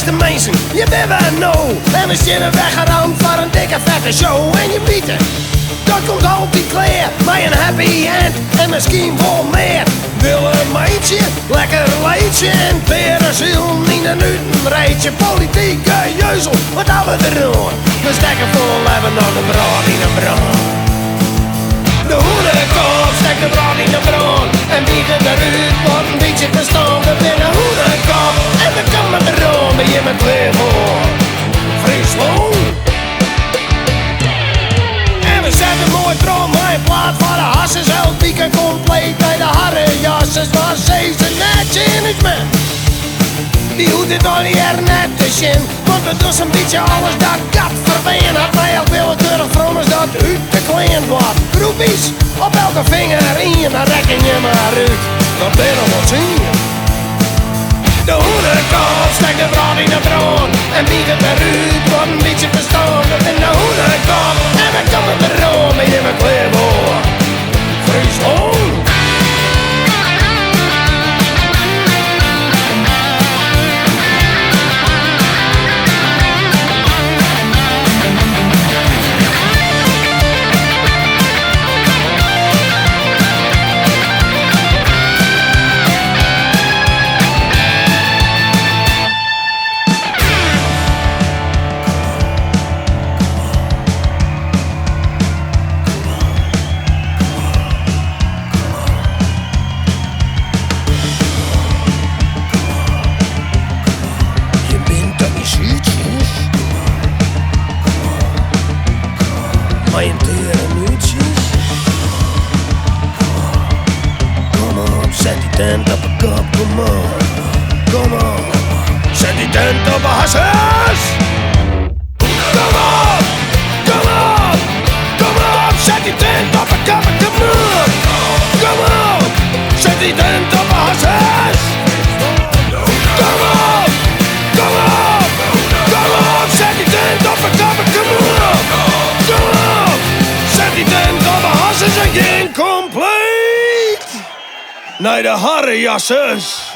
beste mensen, je bent wel nou. En we zitten weggerand voor een dikke vette show. En je bieten, dat komt altijd klaar. Met een happy end en misschien wel meer. Wil een meidje, lekker leedje en perenziel. Niet een uitenrijtje, politieke jeuzel, wat hebben we eraan? We stekken vol hebben nog de brood in de brand. De hoedenkop steekt de brood in de brand. En biegen eruit, wordt een beetje te staan. We winnen hoedenkop en we komen erom. Ben je met weer voor Friesland? En we zetten mooi trom, mijn plaat voor de hassen. Zelf weekend compleet bij de harrenjassen. Maar ze net management. Die hoeft het al niet er netjes in. Want we doen zo'n beetje alles dat kat verdwijnt. Had mij al willen terug van als dat uit te klein wordt. Groepies op elke vinger in, dan rekken je maar uit. Dat ben je wat zien. De hoedenkop steekt de brood in de bron. En wie het eruit wordt een beetje verstaan. Dat in de hoedenkop en we komen erom. En je bent weer voor Friesland. Zet die tent op een kop, kom on, kom on. Zet die tent op een hasses. Kom op, kom op, kom op. Zet die tent op een kop, kom on, kom op. Zet die tent op een hasses. Kom op, kom op, kom op. Zet die tent op een kop, kom on, kom op. Zet die tent op een hasses en geen compleet. Nee, de harrenjassers.